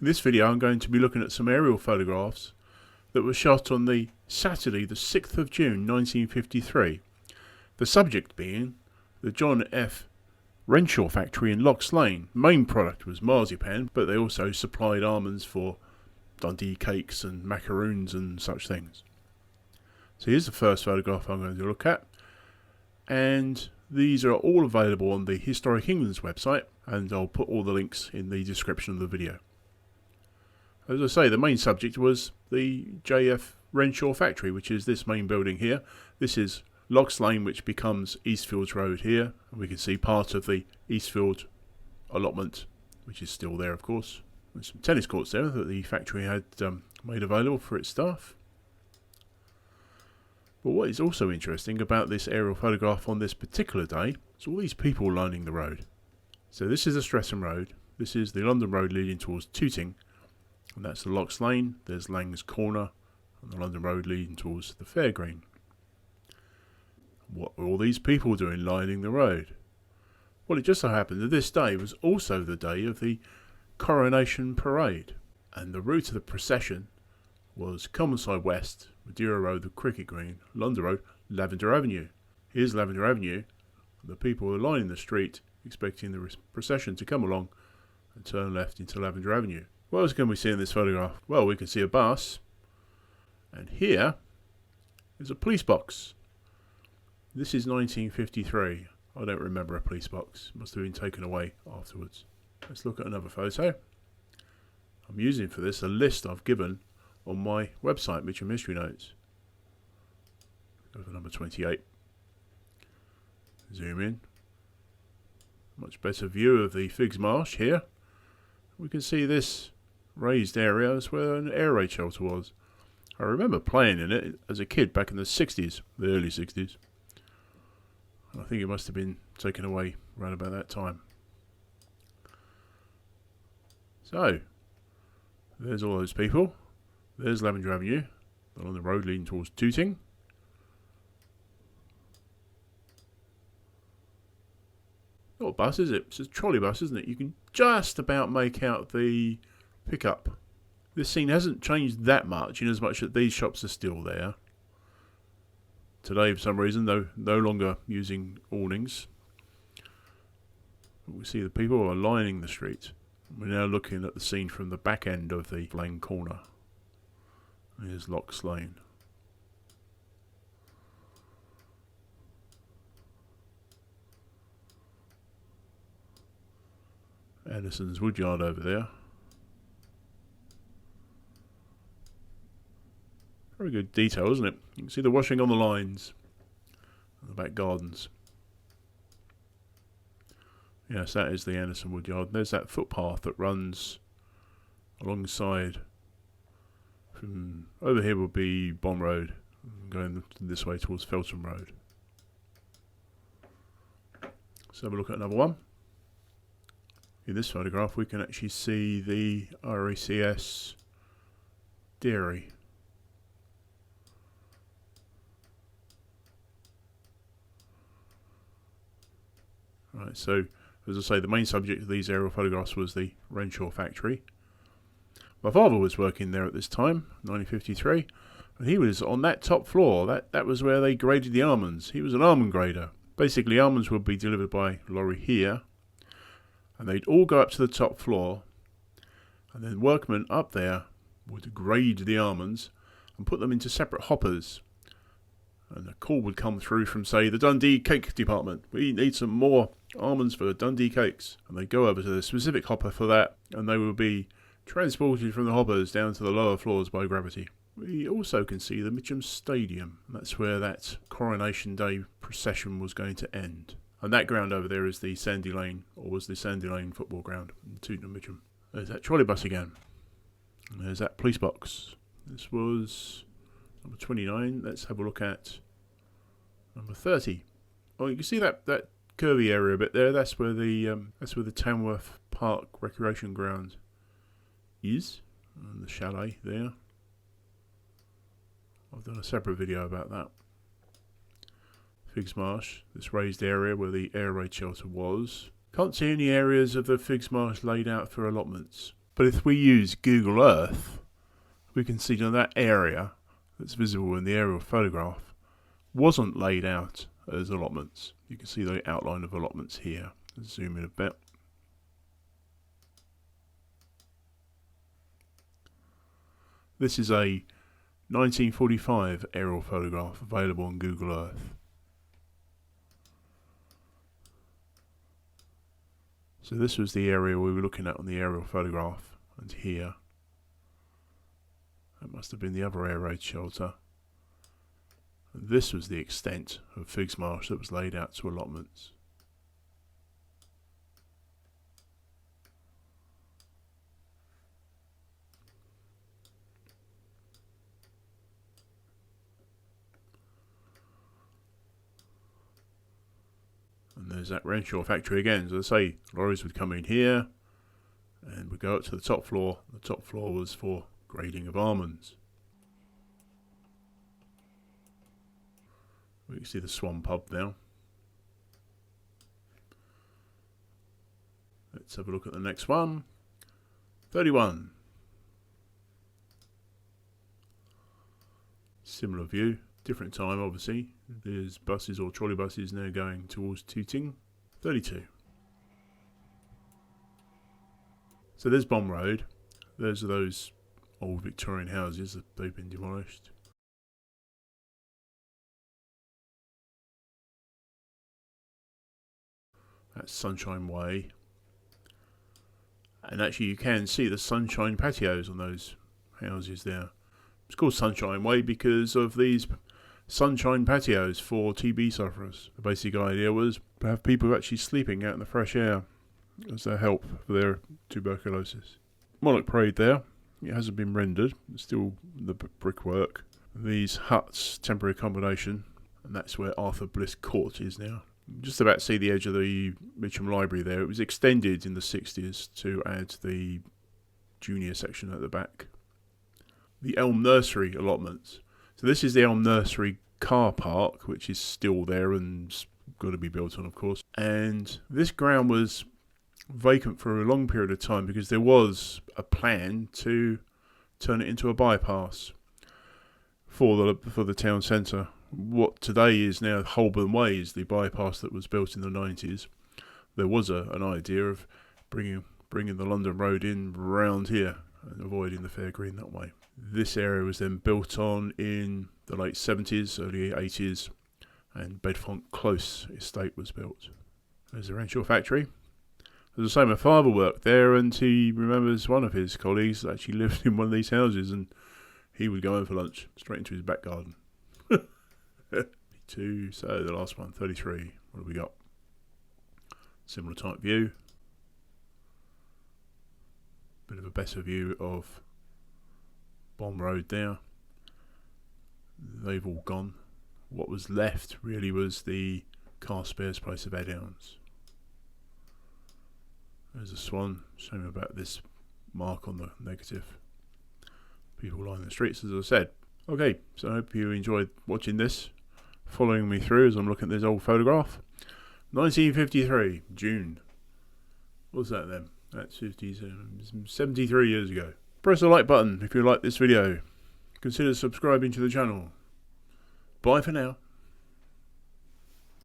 In this video I'm going to be looking at some aerial photographs that were shot on the Saturday the 6th of June 1953. The subject being the John F. Renshaw factory in Locks Lane. Main product was marzipan, but they also supplied almonds for Dundee cakes and macaroons and such things. So here's the first photograph I'm going to look at, and these are all available on the Historic England's website, and I'll put all the links in the description of the video. As I say, the main subject was the J.F. Renshaw factory, which is this main building here. This is Locks Lane, which becomes Eastfields Road here, and we can see part of the Eastfield allotment, which is still there, of course. There's some tennis courts there that the factory had made available for its staff. But what is also interesting about this aerial photograph on this particular day is all these people lining the road. So this is the Streatham Road, this is the London Road leading towards Tooting, and that's the Locks Lane, there's Lang's Corner, and the London Road leading towards the Fairgreen. What were all these people doing lining the road? Well, it just so happened that this day was also the day of the Coronation Parade, and the route of the procession was Commonside West, Madeira Road, the Cricket Green, London Road, Lavender Avenue. Here's Lavender Avenue, and the people are lining the street expecting the procession to come along and turn left into Lavender Avenue. What else can we see in this photograph? Well, we can see a bus, and here is a police box. This is 1953. I don't remember a police box. It must have been taken away afterwards. Let's look at another photo. I'm using for this a list I've given on my website, Mitcham History Notes. Go for number 28. Zoom in. Much better view of the Figges Marsh here. We can see this raised area as where an air raid shelter was. I remember playing in it as a kid back in the 60s, the early 60s. I think it must have been taken away around about that time. So, there's all those people. There's Lavender Avenue, along the road leading towards Tooting. Not a bus, is it? It's a trolley bus, isn't it? You can just about make out the pickup. This scene hasn't changed that much, in as much that these shops are still there. Today, for some reason, though, no longer using awnings. But we see the people are lining the street. We're now looking at the scene from the back end of the Lang Corner. Here's Locks Lane. Anderson's Woodyard over there. Very good detail, isn't it? You can see the washing on the lines and the back gardens. Yes, that is the Anderson Woodyard. There's that footpath that runs alongside. From over here will be Bond Road, going this way towards Felton Road. So have a look at another one. In this photograph we can actually see the RACS dairy. Right, so as I say, the main subject of these aerial photographs was the Renshaw factory. My father was working there at this time, 1953, and he was on that top floor. That was where they graded the almonds. He was an almond grader. Basically, almonds would be delivered by lorry here, and they'd all go up to the top floor, and then workmen up there would grade the almonds and put them into separate hoppers. And a call would come through from, say, the Dundee cake department. We need some more almonds for Dundee cakes. And they'd go over to the specific hopper for that, and they would be transported from the hoppers down to the lower floors by gravity. We also can see the Mitcham Stadium. That's where that Coronation Day procession was going to end. And that ground over there is the Sandy Lane, or was the Sandy Lane football ground in Tooting and Mitcham. There's that trolley bus again. And there's that police box. This was number 29. Let's have a look at number 30. Oh, you can see that curvy area a bit there. That's where the Tamworth Park Recreation Ground is, and the chalet there. I've done a separate video about that. Figges Marsh, this raised area where the air raid shelter was. Can't see any areas of the Figges Marsh laid out for allotments. But if we use Google Earth, we can see that area that's visible in the aerial photograph wasn't laid out as allotments. You can see the outline of allotments here. Let's zoom in a bit. This is a 1945 aerial photograph available on Google Earth. So this was the area we were looking at on the aerial photograph, and here, that must have been the other air raid shelter. And this was the extent of Figges Marsh that was laid out to allotments. And there's that Renshaw factory again. So as I say, lorries would come in here and would go up to the top floor. The top floor was for grading of almonds. We can see the Swan pub now. Let's have a look at the next one. 31. Similar view. Different time, obviously. There's buses or trolley buses now going towards Tooting. 32. So there's Bomb Road. Those are those old Victorian houses that they've been demolished. That's Sunshine Way. And actually you can see the sunshine patios on those houses there. It's called Sunshine Way because of these sunshine patios for TB sufferers. The basic idea was to have people actually sleeping out in the fresh air as a help for their tuberculosis. Monarch Parade there. It hasn't been rendered. It's still the brickwork. These huts, temporary accommodation, and that's where Arthur Bliss Court is now. Just about to see the edge of the Mitcham Library there. It was extended in the 60s to add the junior section at the back. The Elm Nursery allotments. So this is the Elm Nursery car park, which is still there and got to be built on, of course. And this ground was vacant for a long period of time because there was a plan to turn it into a bypass for the town centre. What today is now Holborn Way is the bypass that was built in the 90s. There was an idea of bringing the London Road in round here and avoiding the Fair Green that way. This area was then built on in the late 70s, early 80s, and Bedfont Close estate was built. There's the Renshaw factory. As I say, my father worked there, and he remembers one of his colleagues that actually lived in one of these houses, and he would go home for lunch straight into his back garden. 2, so the last one, 33. What have we got? Similar type view. Bit of a better view of Bomb Road there. They've all gone. What was left really was the car spares place of Ed Elms. There's a Swan, shame about this mark on the negative. People lining the streets, as I said. Okay, so I hope you enjoyed watching this, following me through as I'm looking at this old photograph. 1953, June. What's that then? That's 73 years ago. Press the like button if you like this video. Consider subscribing to the channel. Bye for now.